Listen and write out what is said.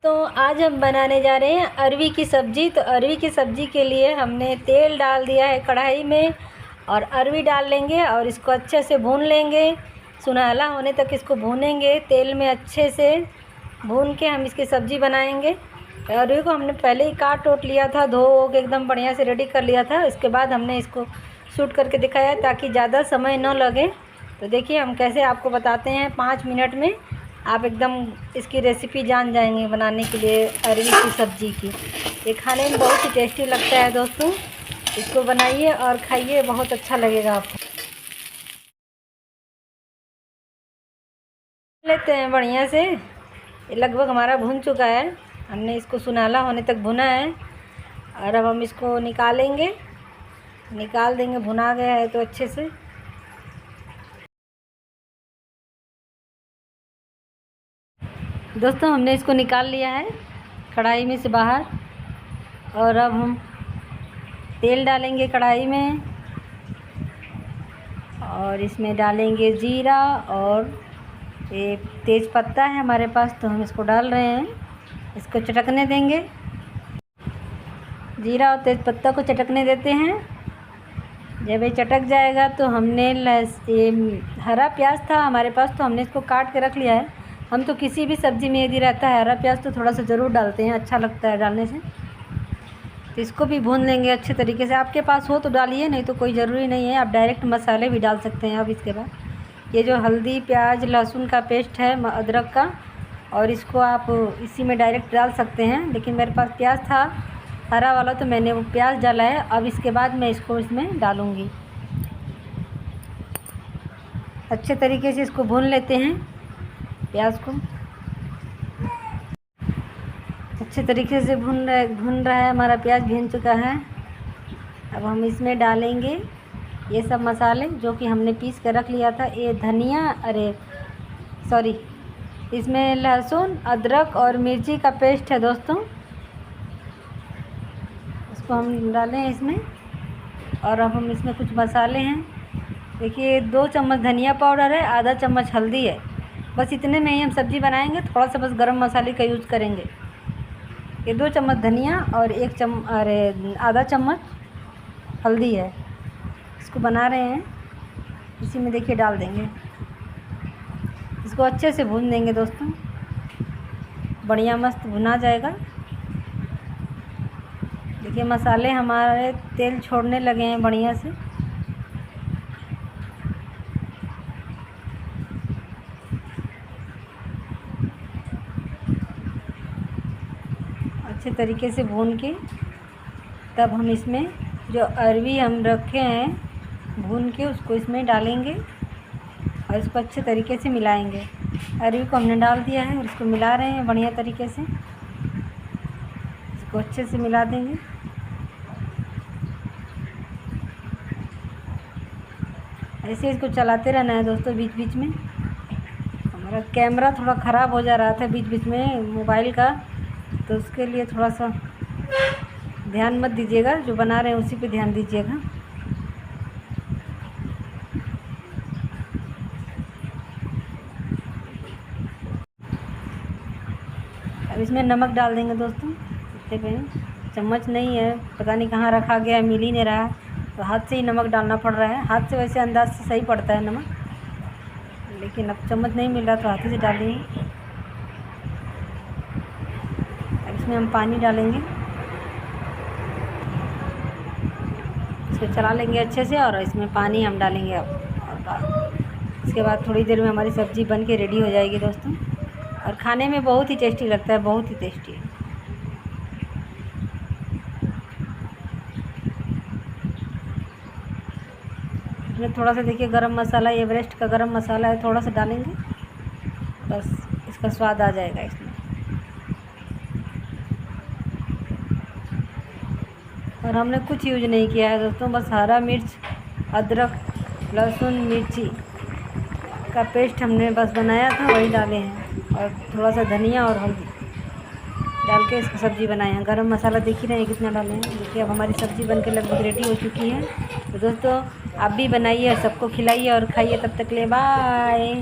तो आज हम बनाने जा रहे हैं अरवी की सब्ज़ी। तो अरवी की सब्ज़ी के लिए हमने तेल डाल दिया है कढ़ाई में और अरवी डाल लेंगे और इसको अच्छे से भून लेंगे। सुनहला होने तक इसको भूनेंगे तेल में अच्छे से भून के हम इसकी सब्ज़ी बनाएंगे। अरवी को हमने पहले ही काट ओट लिया था, धो के एकदम बढ़िया से रेडी कर लिया था। इसके बाद हमने इसको शूट करके दिखाया ताकि ज़्यादा समय न लगे। तो देखिए हम कैसे आपको बताते हैं 5 मिनट में आप एकदम इसकी रेसिपी जान जाएंगे बनाने के लिए अरवी की सब्ज़ी की। ये खाने में बहुत ही टेस्टी लगता है दोस्तों, इसको बनाइए और खाइए, बहुत अच्छा लगेगा आपको। लेते हैं बढ़िया से, ये लगभग हमारा भुन चुका है, हमने इसको सुनहला होने तक भुना है और अब हम इसको निकालेंगे, निकाल देंगे। भुना गया है तो अच्छे से। दोस्तों हमने इसको निकाल लिया है कढ़ाई में से बाहर और अब हम तेल डालेंगे कढ़ाई में और इसमें डालेंगे जीरा और ये तेज़ पत्ता है हमारे पास तो हम इसको डाल रहे हैं। इसको चटकने देंगे, जीरा और तेज़ पत्ता को चटकने देते हैं। जब ये चटक जाएगा तो हमने ये हरा प्याज था हमारे पास तो हमने इसको काट के रख लिया है। हम तो किसी भी सब्ज़ी में यदि रहता है हरा प्याज तो थोड़ा सा ज़रूर डालते हैं, अच्छा लगता है डालने से। तो इसको भी भून लेंगे अच्छे तरीके से। आपके पास हो तो डालिए, नहीं तो कोई ज़रूरी नहीं है, आप डायरेक्ट मसाले भी डाल सकते हैं। अब इसके बाद ये जो हल्दी प्याज लहसुन का पेस्ट है अदरक का, और इसको आप इसी में डायरेक्ट डाल सकते हैं, लेकिन मेरे पास प्याज था हरा वाला तो मैंने वो प्याज डाला है। अब इसके बाद मैं इसको इसमें डालूँगी। अच्छे तरीके से इसको भून लेते हैं प्याज को। अच्छे तरीके से भुन रहा है हमारा प्याज, भुन चुका है। अब हम इसमें डालेंगे ये सब मसाले जो कि हमने पीस कर रख लिया था। ये धनिया, इसमें लहसुन अदरक और मिर्ची का पेस्ट है दोस्तों, उसको हम डालें इसमें। और अब हम इसमें कुछ मसाले हैं, देखिए 2 चम्मच धनिया पाउडर है, आधा चम्मच हल्दी है। बस इतने में ही हम सब्ज़ी बनाएंगे, थोड़ा सा बस गरम मसाले का यूज़ करेंगे। ये 2 चम्मच धनिया और आधा चम्मच हल्दी है, इसको बना रहे हैं। इसी में देखिए डाल देंगे, इसको अच्छे से भून देंगे दोस्तों, बढ़िया मस्त भुना जाएगा। देखिए मसाले हमारे तेल छोड़ने लगे हैं बढ़िया से। अच्छे तरीके से भून के तब हम इसमें जो अरवी हम रखे हैं भून के उसको इसमें डालेंगे और इसको अच्छे तरीके से मिलाएंगे। अरवी को हमने डाल दिया है और इसको मिला रहे हैं बढ़िया तरीके से, इसको अच्छे से मिला देंगे। ऐसे इसको चलाते रहना है दोस्तों बीच बीच में। हमारा कैमरा थोड़ा ख़राब हो जा रहा था बीच बीच में मोबाइल का, तो उसके लिए थोड़ा सा ध्यान मत दीजिएगा, जो बना रहे हैं उसी पे ध्यान दीजिएगा। अब इसमें नमक डाल देंगे दोस्तों, इतने पे चम्मच नहीं है, पता नहीं कहाँ रखा गया है, मिल ही नहीं रहा है, तो हाथ से ही नमक डालना पड़ रहा है। हाथ से वैसे अंदाज से सही पड़ता है नमक, लेकिन अब चम्मच नहीं मिल रहा तो हाथ से डालेंगे। इसमें हम पानी डालेंगे, इसको चला लेंगे अच्छे से और इसमें पानी हम डालेंगे अब। और इसके बाद थोड़ी देर में हमारी सब्ज़ी बन के रेडी हो जाएगी दोस्तों, और खाने में बहुत ही टेस्टी लगता है, बहुत ही टेस्टी है। इसमें थोड़ा सा देखिए गरम मसाला, एवरेस्ट का गरम मसाला है, थोड़ा सा डालेंगे, बस इसका स्वाद आ जाएगा इसमें। और हमने कुछ यूज नहीं किया है दोस्तों, बस हरा मिर्च अदरक लहसुन मिर्ची का पेस्ट हमने बस बनाया था वही डाले हैं, और थोड़ा सा धनिया और हल्दी डाल के इसको सब्ज़ी बनाए हैं। गरम मसाला देख ही रहे हैं कितना डाले हैं। देखिए अब हमारी सब्ज़ी बनके लगभग रेडी हो चुकी है। तो दोस्तों आप भी बनाइए, सबको खिलाइए और खाइए। तब तक ले बाय।